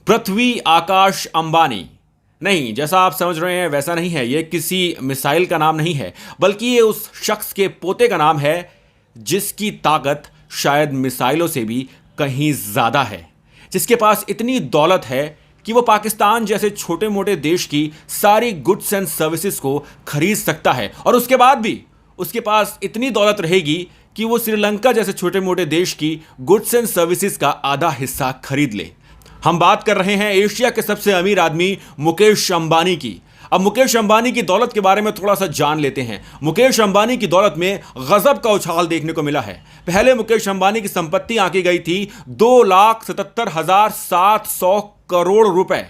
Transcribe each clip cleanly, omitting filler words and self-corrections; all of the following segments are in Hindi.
पृथ्वी आकाश अंबानी नहीं, जैसा आप समझ रहे हैं वैसा नहीं है। यह किसी मिसाइल का नाम नहीं है, बल्कि ये उस शख्स के पोते का नाम है जिसकी ताकत शायद मिसाइलों से भी कहीं ज्यादा है, जिसके पास इतनी दौलत है कि वो पाकिस्तान जैसे छोटे मोटे देश की सारी गुड्स एंड सर्विसेज को खरीद सकता है, और उसके बाद भी उसके पास इतनी दौलत रहेगी कि वो श्रीलंका जैसे छोटे मोटे देश की गुड्स एंड सर्विसेज का आधा हिस्सा खरीद ले। हम बात कर रहे हैं एशिया के सबसे अमीर आदमी मुकेश अंबानी की। अब मुकेश अंबानी की दौलत के बारे में थोड़ा सा जान लेते हैं। मुकेश अंबानी की दौलत में गजब का उछाल देखने को मिला है। पहले मुकेश अंबानी की संपत्ति आंकी गई थी 2,77,700 करोड़ रुपए।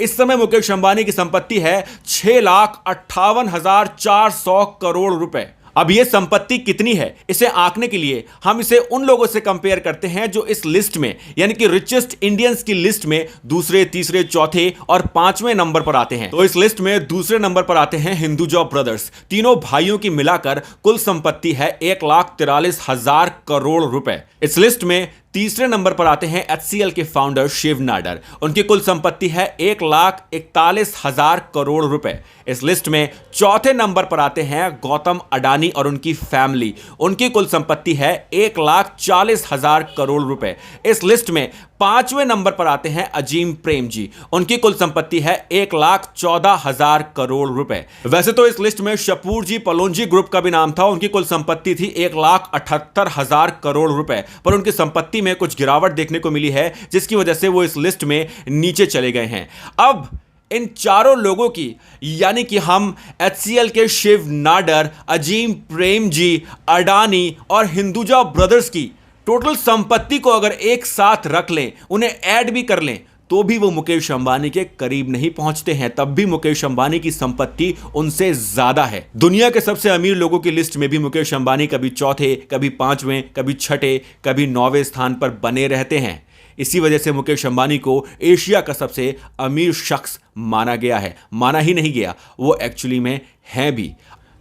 इस समय मुकेश अंबानी की संपत्ति है 6,58,400 करोड़ रुपए। अब यह संपत्ति कितनी है, इसे आंकने के लिए हम इसे उन लोगों से कंपेयर करते हैं जो इस लिस्ट में, यानी कि रिचेस्ट इंडियंस की लिस्ट में दूसरे, तीसरे, चौथे और पांचवें नंबर पर आते हैं। तो इस लिस्ट में दूसरे नंबर पर आते हैं हिंदुजा ब्रदर्स। तीनों भाइयों की मिलाकर कुल संपत्ति है 1,43,000 करोड़ रुपए। इस लिस्ट में तीसरे नंबर पर आते हैं HCL के फाउंडर शिव नाडर। उनकी कुल संपत्ति है 1,41,000 करोड़ रुपए। इस लिस्ट में चौथे नंबर पर आते हैं गौतम अडानी और उनकी फैमिली। उनकी कुल संपत्ति है 1,40,000 करोड़ रुपए। इस लिस्ट में पांचवें नंबर पर आते हैं अजीम प्रेम जी। उनकी कुल संपत्ति है 1,14,000 करोड़ रुपए। वैसे तो इस लिस्ट में शपूर जी पलोंजी ग्रुप का भी नाम था। उनकी कुल संपत्ति थी 1,78,000 करोड़ रुपए, पर उनकी संपत्ति में कुछ गिरावट देखने को मिली है, जिसकी वजह से वो इस लिस्ट में नीचे चले गए हैं। अब इन चारों लोगों की, यानी कि हम HCL के शिव नाडर, अजीम प्रेम जी, अडानी और हिंदुजा ब्रदर्स की टोटल संपत्ति को अगर एक साथ रख लें, उन्हें ऐड भी कर लें, तो भी वो मुकेश अंबानी के करीब नहीं पहुंचते हैं। तब भी मुकेश अंबानी की संपत्ति उनसे ज्यादा है। दुनिया के सबसे अमीर लोगों की लिस्ट में भी मुकेश अंबानी कभी चौथे, कभी पांचवें, कभी छठे, कभी 9वें स्थान पर बने रहते हैं। इसी वजह से मुकेश अंबानी को एशिया का सबसे अमीर शख्स माना गया है। माना ही नहीं गया, वो एक्चुअली में है भी।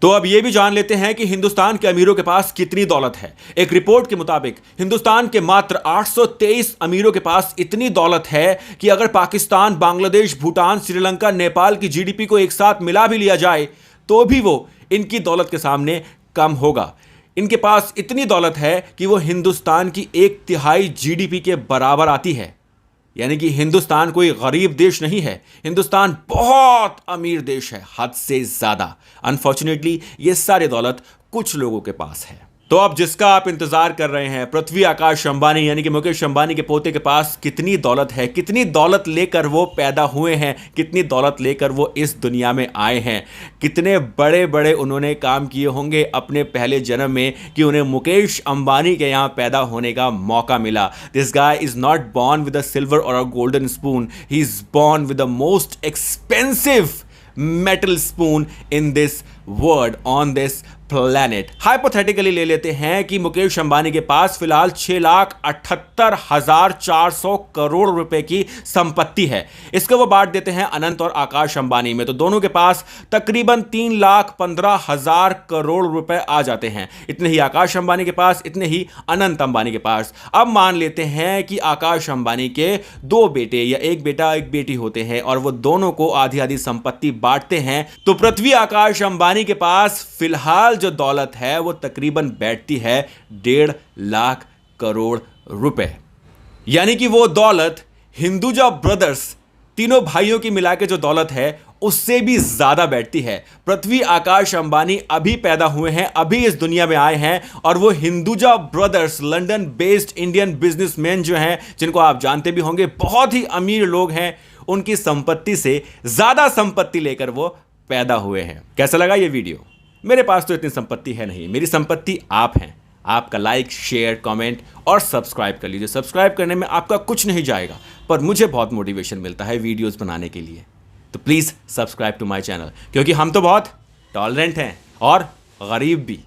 तो अब यह भी जान लेते हैं कि हिंदुस्तान के अमीरों के पास कितनी दौलत है। एक रिपोर्ट के मुताबिक हिंदुस्तान के मात्र 823 अमीरों के पास इतनी दौलत है कि अगर पाकिस्तान, बांग्लादेश, भूटान, श्रीलंका, नेपाल की GDP को एक साथ मिला भी लिया जाए तो भी वो इनकी दौलत के सामने कम होगा। इनके पास इतनी दौलत है कि वो हिंदुस्तान की 1/3 GDP के बराबर आती है। यानी कि हिंदुस्तान कोई गरीब देश नहीं है, हिंदुस्तान बहुत अमीर देश है, हद से ज्यादा। अनफॉर्चुनेटली ये सारी दौलत कुछ लोगों के पास है। तो अब जिसका आप इंतजार कर रहे हैं, पृथ्वी आकाश अंबानी यानी कि मुकेश अंबानी के पोते के पास कितनी दौलत है, कितनी दौलत लेकर वो पैदा हुए हैं, कितनी दौलत लेकर वो इस दुनिया में आए हैं, कितने बड़े बड़े उन्होंने काम किए होंगे अपने पहले जन्म में कि उन्हें मुकेश अंबानी के यहाँ पैदा होने का मौका मिला। This guy is not born with a silver or a golden spoon, he is born with the most expensive metal spoon in this world, on this planet। Hypothetically ले लेते हैं कि मुकेश अंबानी के पास फिलहाल 6,78,400 करोड़ रुपए की संपत्ति है। इसको वो बांट देते हैं अनंत और आकाश अंबानी में, तो दोनों के पास तकरीबन 3,15,000 करोड़ रुपए आ जाते हैं। इतने ही आकाश अंबानी के पास, इतने ही अनंत अंबानी के पास। अब मान लेते हैं कि आकाश अंबानी के 2 बेटे या 1 बेटा 1 बेटी होते हैं और वो दोनों को आधी आधी संपत्ति बांटते हैं, तो पृथ्वी आकाश अंबानी के पास फिलहाल जो दौलत है वो तकरीबन बैठती है 1.5 लाख करोड़ रुपए। यानी कि वो दौलत हिंदुजा ब्रदर्स, तीनों भाइयों की मिला के जो दौलत है उससे भी ज्यादा बैठती है। पृथ्वी आकाश अंबानी अभी पैदा हुए हैं, अभी इस दुनिया में आए हैं, और वो Hinduja brothers London based Indian businessman जो हैं, जिनको आप जानते भी होंगे, बहुत ही अमीर लोग हैं, उनकी संपत्ति से ज्यादा संपत्ति लेकर वो पैदा हुए हैं। कैसा लगा ये वीडियो? मेरे पास तो इतनी संपत्ति है नहीं, मेरी संपत्ति आप हैं। आपका लाइक, शेयर, कमेंट और सब्सक्राइब कर लीजिए। सब्सक्राइब करने में आपका कुछ नहीं जाएगा, पर मुझे बहुत मोटिवेशन मिलता है वीडियोस बनाने के लिए। तो please subscribe to my channel, क्योंकि हम तो बहुत टॉलरेंट हैं और गरीब भी।